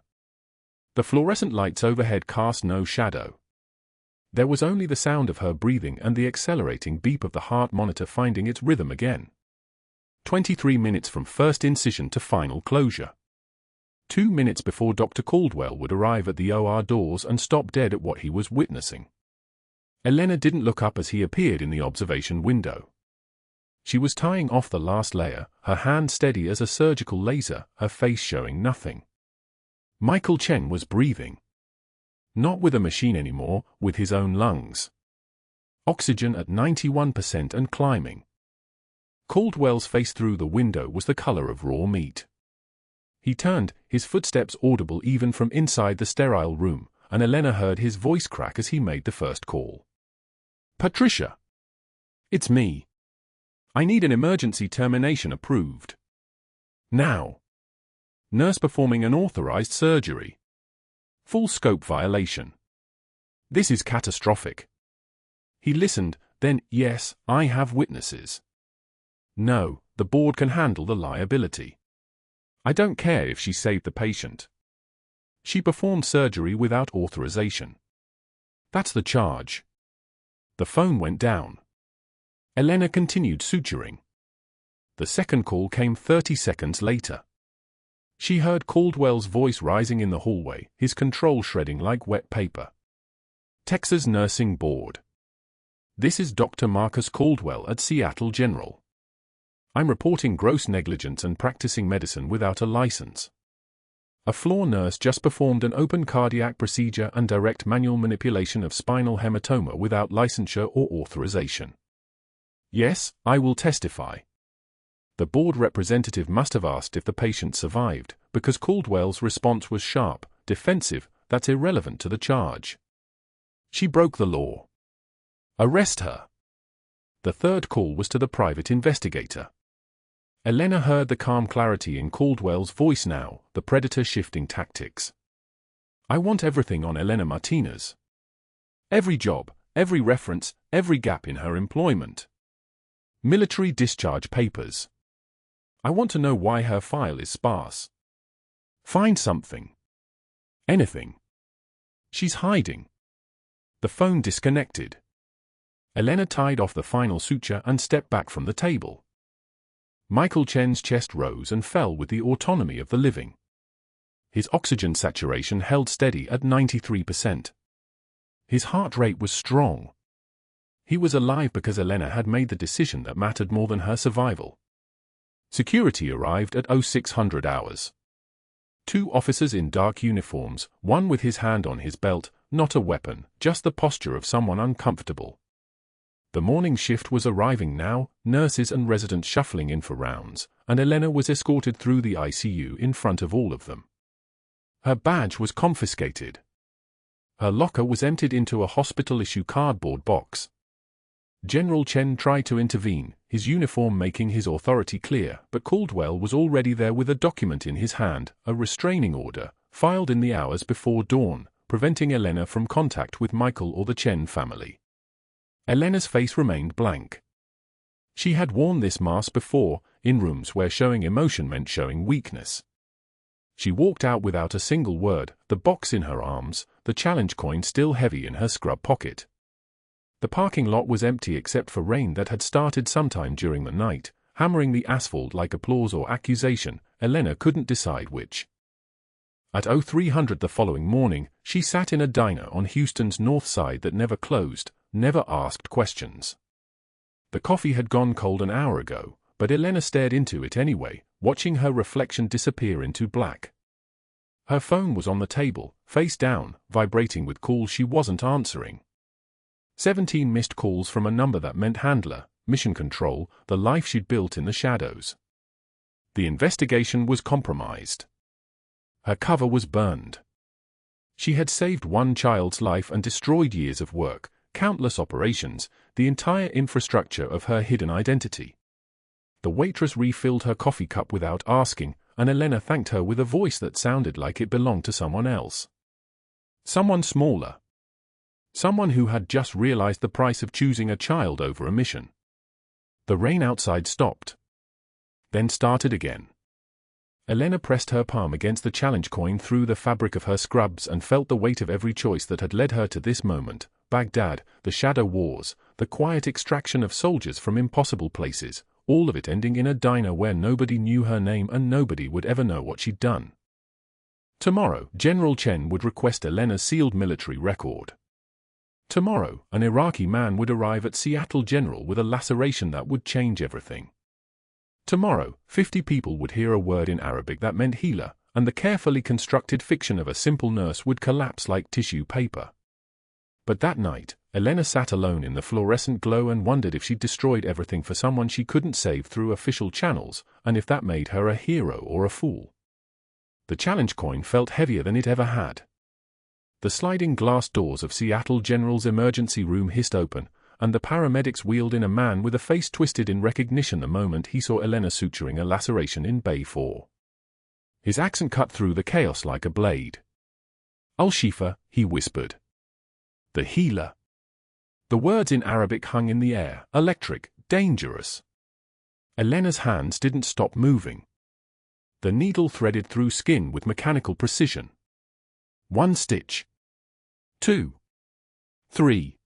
The fluorescent lights overhead cast no shadow. There was only the sound of her breathing and the accelerating beep of the heart monitor finding its rhythm again. 23 minutes from first incision to final closure. 2 minutes before Dr. Caldwell would arrive at the OR doors and stop dead at what he was witnessing. Elena didn't look up as he appeared in the observation window. She was tying off the last layer, her hand steady as a surgical laser, her face showing nothing. Michael Chen was breathing. Not with a machine anymore, with his own lungs. Oxygen at 91% and climbing. Caldwell's face through the window was the color of raw meat. He turned, his footsteps audible even from inside the sterile room, and Elena heard his voice crack as he made the first call. "Patricia. It's me. I need an emergency termination approved. Now. Nurse performing unauthorized surgery. Full scope violation. This is catastrophic." He listened, then, "Yes, I have witnesses. No, the board can handle the liability. I don't care if she saved the patient. She performed surgery without authorization. That's the charge." The phone went down. Elena continued suturing. The second call came 30 seconds later. She heard Caldwell's voice rising in the hallway, his control shredding like wet paper. "Texas Nursing Board. This is Dr. Marcus Caldwell at Seattle General. I'm reporting gross negligence and practicing medicine without a license. A floor nurse just performed an open cardiac procedure and direct manual manipulation of spinal hematoma without licensure or authorization. Yes, I will testify." The board representative must have asked if the patient survived, because Caldwell's response was sharp, defensive, "That's irrelevant to the charge. She broke the law. Arrest her." The third call was to the private investigator. Elena heard the calm clarity in Caldwell's voice now, the predator shifting tactics. "I want everything on Elena Martinez. Every job, every reference, every gap in her employment. Military discharge papers. I want to know why her file is sparse. Find something. Anything. She's hiding. The phone disconnected. Elena tied off the final suture and stepped back from the table. Michael Chen's chest rose and fell with the autonomy of the living. His oxygen saturation held steady at 93%. His heart rate was strong. He was alive because Elena had made the decision that mattered more than her survival. Security arrived at 0600 hours. 2 officers in dark uniforms, one with his hand on his belt, not a weapon, just the posture of someone uncomfortable. The morning shift was arriving now, nurses and residents shuffling in for rounds, and Elena was escorted through the ICU in front of all of them. Her badge was confiscated. Her locker was emptied into a hospital-issue cardboard box. General Chen tried to intervene, his uniform making his authority clear, but Caldwell was already there with a document in his hand, a restraining order, filed in the hours before dawn, preventing Elena from contact with Michael or the Chen family. Elena's face remained blank. She had worn this mask before, in rooms where showing emotion meant showing weakness. She walked out without a single word, the box in her arms, the challenge coin still heavy in her scrub pocket. The parking lot was empty except for rain that had started sometime during the night, hammering the asphalt like applause or accusation. Elena couldn't decide which. At 0300 the following morning, she sat in a diner on Houston's north side that never closed, never asked questions. The coffee had gone cold an hour ago, but Elena stared into it anyway, watching her reflection disappear into black. Her phone was on the table, face down, vibrating with calls she wasn't answering. 17 missed calls from a number that meant handler, mission control, the life she'd built in the shadows. The investigation was compromised. Her cover was burned. She had saved one child's life and destroyed years of work, countless operations, the entire infrastructure of her hidden identity. The waitress refilled her coffee cup without asking, and Elena thanked her with a voice that sounded like it belonged to someone else. Someone smaller. Someone who had just realized the price of choosing a child over a mission. The rain outside stopped. Then started again. Elena pressed her palm against the challenge coin through the fabric of her scrubs and felt the weight of every choice that had led her to this moment. Baghdad, the shadow wars, the quiet extraction of soldiers from impossible places, all of it ending in a diner where nobody knew her name and nobody would ever know what she'd done. Tomorrow, General Chen would request Elena's sealed military record. Tomorrow, an Iraqi man would arrive at Seattle General with a laceration that would change everything. Tomorrow, 50 people would hear a word in Arabic that meant healer, and the carefully constructed fiction of a simple nurse would collapse like tissue paper. But that night, Elena sat alone in the fluorescent glow and wondered if she'd destroyed everything for someone she couldn't save through official channels, and if that made her a hero or a fool. The challenge coin felt heavier than it ever had. The sliding glass doors of Seattle General's emergency room hissed open, and the paramedics wheeled in a man with a face twisted in recognition the moment he saw Elena suturing a laceration in Bay 4. His accent cut through the chaos like a blade. Al-Shifa, he whispered. The healer. The words in Arabic hung in the air, electric, dangerous. Elena's hands didn't stop moving. The needle threaded through skin with mechanical precision. 1 stitch. 2. 3.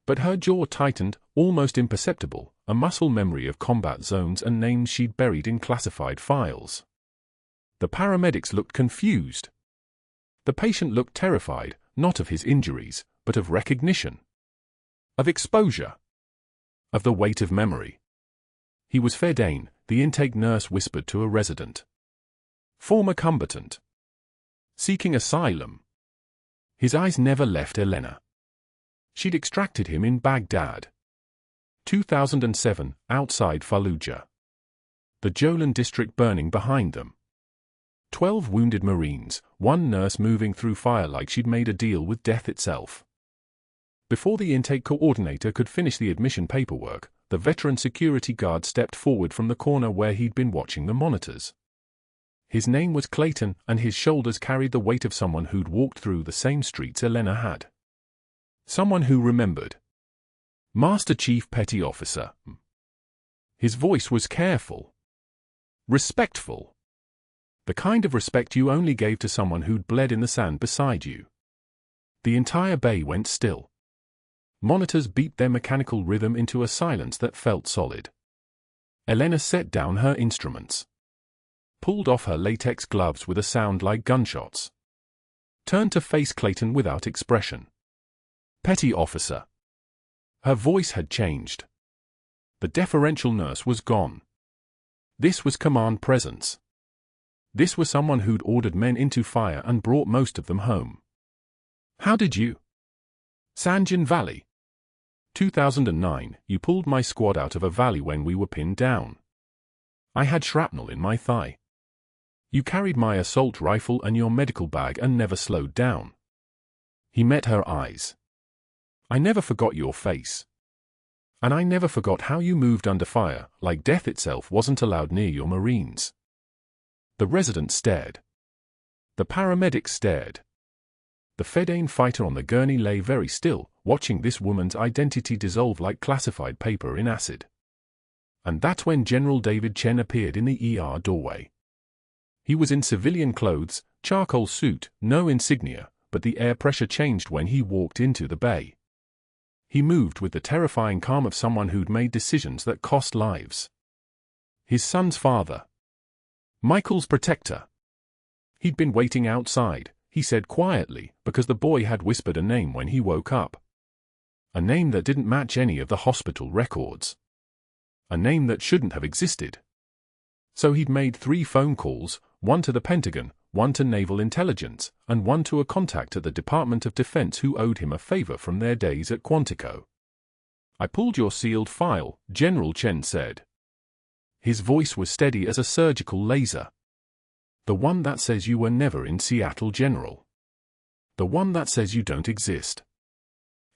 But her jaw tightened, almost imperceptible, a muscle memory of combat zones and names she'd buried in classified files. The paramedics looked confused. The patient looked terrified, not of his injuries, but of recognition. Of exposure. Of the weight of memory. He was Ferdane, the intake nurse whispered to a resident. Former combatant. Seeking asylum. His eyes never left Elena. She'd extracted him in Baghdad. 2007, outside Fallujah. The Jolan district burning behind them. 12 wounded Marines, one nurse moving through fire like she'd made a deal with death itself. Before the intake coordinator could finish the admission paperwork, the veteran security guard stepped forward from the corner where he'd been watching the monitors. His name was Clayton, and his shoulders carried the weight of someone who'd walked through the same streets Elena had. Someone who remembered. Master Chief Petty Officer. His voice was careful. Respectful. The kind of respect you only gave to someone who'd bled in the sand beside you. The entire bay went still. Monitors beat their mechanical rhythm into a silence that felt solid. Elena set down her instruments. Pulled off her latex gloves with a sound like gunshots. Turned to face Clayton without expression. Petty officer. Her voice had changed. The deferential nurse was gone. This was command presence. This was someone who'd ordered men into fire and brought most of them home. How did you? Sanjin Valley. 2009, you pulled my squad out of a valley when we were pinned down. I had shrapnel in my thigh. You carried my assault rifle and your medical bag and never slowed down. He met her eyes. I never forgot your face. And I never forgot how you moved under fire, like death itself wasn't allowed near your Marines. The resident stared. The paramedic stared. The Fedayeen fighter on the gurney lay very still, watching this woman's identity dissolve like classified paper in acid. And that's when General David Chen appeared in the ER doorway. He was in civilian clothes, charcoal suit, no insignia, but the air pressure changed when he walked into the bay. He moved with the terrifying calm of someone who'd made decisions that cost lives. His son's father. Michael's protector. He'd been waiting outside, he said quietly, because the boy had whispered a name when he woke up. A name that didn't match any of the hospital records. A name that shouldn't have existed. So he'd made 3 phone calls, one to the Pentagon, one to Naval Intelligence, and one to a contact at the Department of Defense who owed him a favor from their days at Quantico. I pulled your sealed file, General Chen said. His voice was steady as a surgical laser. The one that says you were never in Seattle, General. The one that says you don't exist.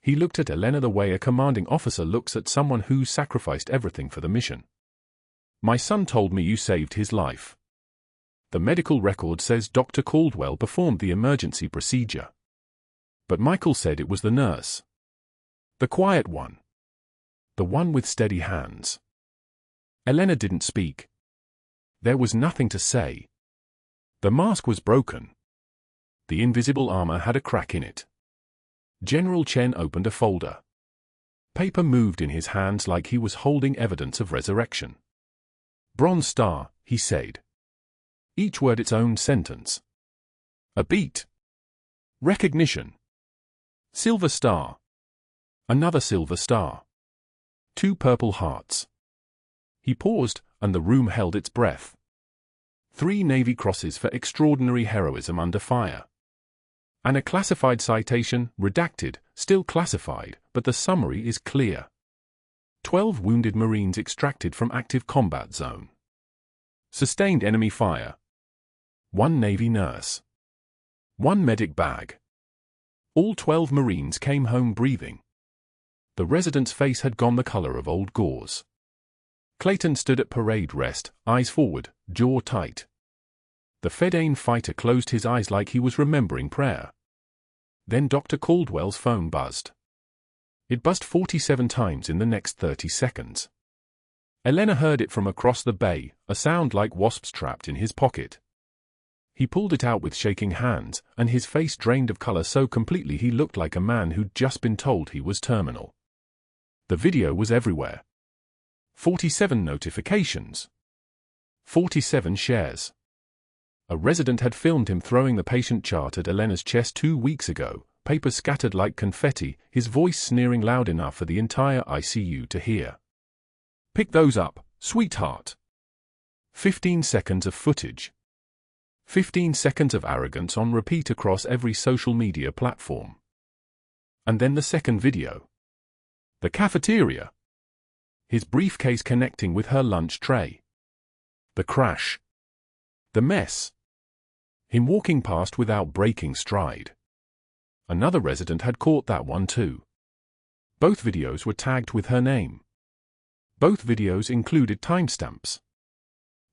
He looked at Elena the way a commanding officer looks at someone who sacrificed everything for the mission. My son told me you saved his life. The medical record says Dr. Caldwell performed the emergency procedure. But Michael said it was the nurse. The quiet one. The one with steady hands. Elena didn't speak. There was nothing to say. The mask was broken. The invisible armor had a crack in it. General Chen opened a folder. Paper moved in his hands like he was holding evidence of resurrection. Bronze Star, he said. Each word its own sentence. A beat. Recognition. Silver Star. Another silver star. 2 purple hearts. He paused, and the room held its breath. 3 Navy crosses for extraordinary heroism under fire. And a classified citation, redacted, still classified, but the summary is clear. 12 wounded Marines extracted from active combat zone. Sustained enemy fire. 1 Navy nurse. 1 medic bag. All 12 Marines came home breathing. The resident's face had gone the color of old gauze. Clayton stood at parade rest, eyes forward, jaw tight. The Fedayeen fighter closed his eyes like he was remembering prayer. Then Dr. Caldwell's phone buzzed. It buzzed 47 times in the next 30 seconds. Elena heard it from across the bay, a sound like wasps trapped in his pocket. He pulled it out with shaking hands, and his face drained of color so completely he looked like a man who'd just been told he was terminal. The video was everywhere. 47 notifications. 47 shares. A resident had filmed him throwing the patient chart at Elena's chest 2 weeks ago, papers scattered like confetti, his voice sneering loud enough for the entire ICU to hear. Pick those up, sweetheart. 15 seconds of footage. 15 seconds of arrogance on repeat across every social media platform. And then the second video. The cafeteria. His briefcase connecting with her lunch tray. The crash. The mess. Him walking past without breaking stride. Another resident had caught that one too. Both videos were tagged with her name. Both videos included timestamps.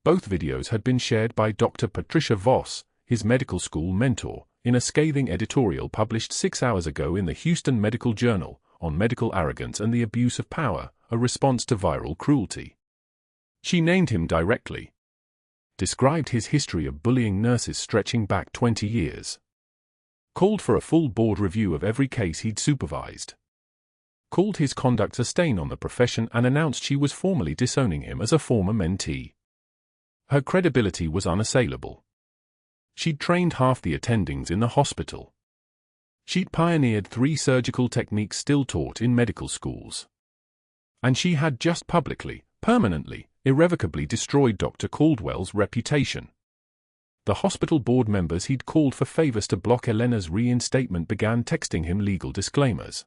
Both videos had been shared by Dr. Patricia Voss, his medical school mentor, in a scathing editorial published 6 hours ago in the Houston Medical Journal, on medical arrogance and the abuse of power, a response to viral cruelty. She named him directly. Described his history of bullying nurses stretching back 20 years. Called for a full board review of every case he'd supervised. Called his conduct a stain on the profession and announced she was formally disowning him as a former mentee. Her credibility was unassailable. She'd trained half the attendings in the hospital. She'd pioneered 3 surgical techniques still taught in medical schools. And she had just publicly, permanently, irrevocably destroyed Dr. Caldwell's reputation. The hospital board members he'd called for favors to block Elena's reinstatement began texting him legal disclaimers.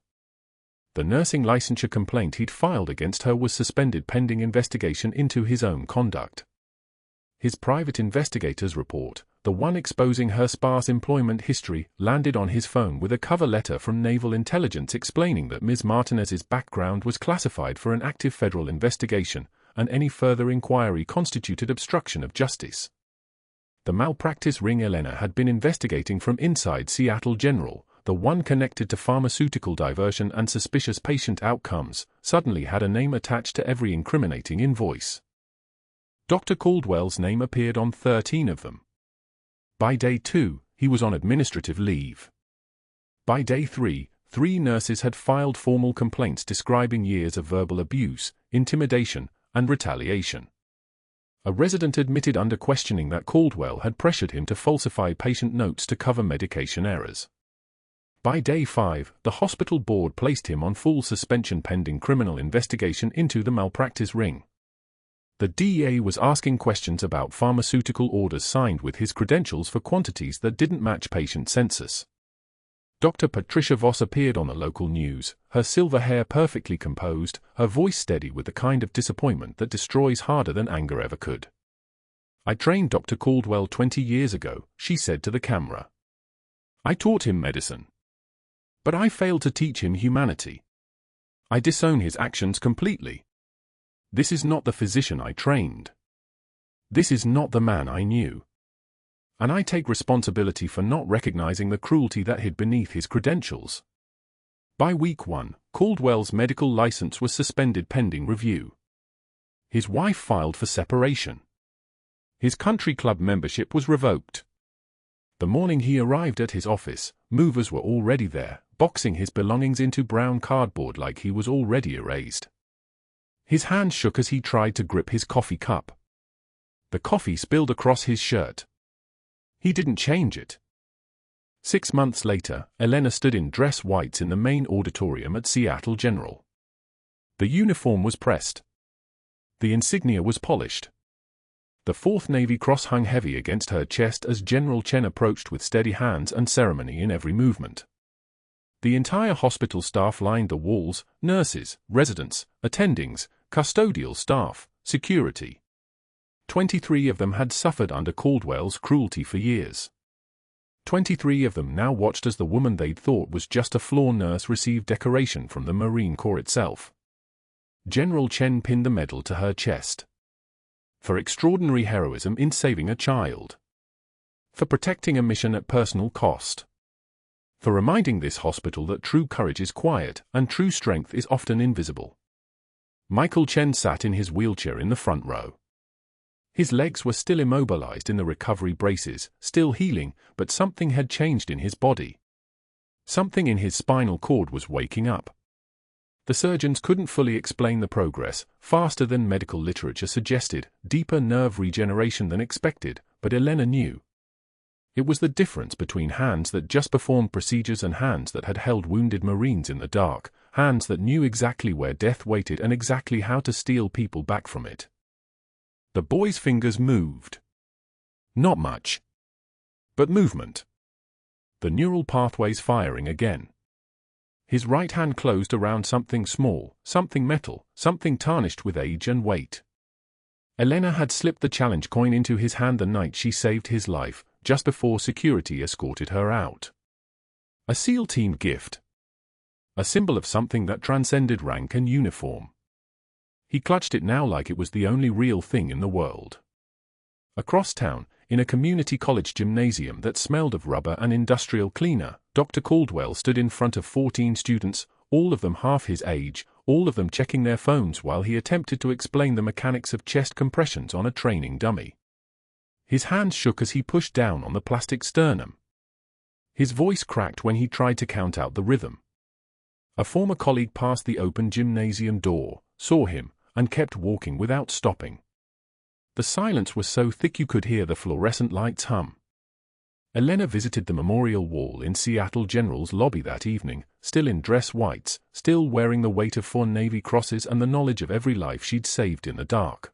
The nursing licensure complaint he'd filed against her was suspended pending investigation into his own conduct. His private investigator's report, the one exposing her sparse employment history, landed on his phone with a cover letter from Naval Intelligence explaining that Ms. Martinez's background was classified for an active federal investigation, and any further inquiry constituted obstruction of justice. The malpractice ring Elena had been investigating from inside Seattle General, the one connected to pharmaceutical diversion and suspicious patient outcomes, suddenly had a name attached to every incriminating invoice. Dr. Caldwell's name appeared on 13 of them. By day 2, he was on administrative leave. By day 3, 3 nurses had filed formal complaints describing years of verbal abuse, intimidation, and retaliation. A resident admitted under questioning that Caldwell had pressured him to falsify patient notes to cover medication errors. By day 5, the hospital board placed him on full suspension pending criminal investigation into the malpractice ring. The DEA was asking questions about pharmaceutical orders signed with his credentials for quantities that didn't match patient census. Dr. Patricia Voss appeared on the local news, her silver hair perfectly composed, her voice steady with the kind of disappointment that destroys harder than anger ever could. "I trained Dr. Caldwell 20 years ago," she said to the camera. "I taught him medicine. But I failed to teach him humanity. I disown his actions completely. This is not the physician I trained. This is not the man I knew. And I take responsibility for not recognizing the cruelty that hid beneath his credentials." By week 1, Caldwell's medical license was suspended pending review. His wife filed for separation. His country club membership was revoked. The morning he arrived at his office, movers were already there, boxing his belongings into brown cardboard like he was already erased. His hand shook as he tried to grip his coffee cup. The coffee spilled across his shirt. He didn't change it. 6 months later, Elena stood in dress whites in the main auditorium at Seattle General. The uniform was pressed. The insignia was polished. The 4th Navy Cross hung heavy against her chest as General Chen approached with steady hands and ceremony in every movement. The entire hospital staff lined the walls, nurses, residents, attendings, custodial staff, security. 23 of them had suffered under Caldwell's cruelty for years. 23 of them now watched as the woman they'd thought was just a floor nurse received decoration from the Marine Corps itself. General Chen pinned the medal to her chest. For extraordinary heroism in saving a child. For protecting a mission at personal cost. For reminding this hospital that true courage is quiet and true strength is often invisible. Michael Chen sat in his wheelchair in the front row. His legs were still immobilized in the recovery braces, still healing, but something had changed in his body. Something in his spinal cord was waking up. The surgeons couldn't fully explain the progress, faster than medical literature suggested, deeper nerve regeneration than expected, but Elena knew. It was the difference between hands that just performed procedures and hands that had held wounded Marines in the dark, hands that knew exactly where death waited and exactly how to steal people back from it. The boy's fingers moved. Not much. But movement. The neural pathways firing again. His right hand closed around something small, something metal, something tarnished with age and weight. Elena had slipped the challenge coin into his hand the night she saved his life, just before security escorted her out. A SEAL team gift. A symbol of something that transcended rank and uniform. He clutched it now like it was the only real thing in the world. Across town, in a community college gymnasium that smelled of rubber and industrial cleaner, Dr. Caldwell stood in front of 14 students, all of them half his age, all of them checking their phones while he attempted to explain the mechanics of chest compressions on a training dummy. His hands shook as he pushed down on the plastic sternum. His voice cracked when he tried to count out the rhythm. A former colleague passed the open gymnasium door, saw him, and kept walking without stopping. The silence was so thick you could hear the fluorescent lights hum. Elena visited the memorial wall in Seattle General's lobby that evening, still in dress whites, still wearing the weight of 4 Navy crosses and the knowledge of every life she'd saved in the dark.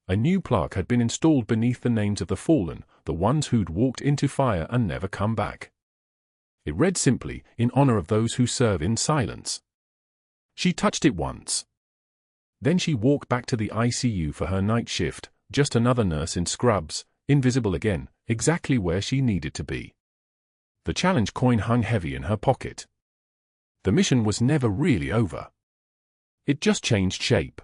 A new plaque had been installed beneath the names of the fallen, the ones who'd walked into fire and never come back. It read simply, "In honor of those who serve in silence." She touched it once. Then she walked back to the ICU for her night shift, just another nurse in scrubs, invisible again, exactly where she needed to be. The challenge coin hung heavy in her pocket. The mission was never really over. It just changed shape.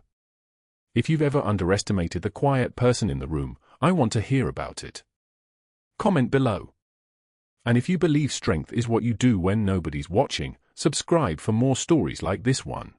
If you've ever underestimated the quiet person in the room, I want to hear about it. Comment below. And if you believe strength is what you do when nobody's watching, subscribe for more stories like this one.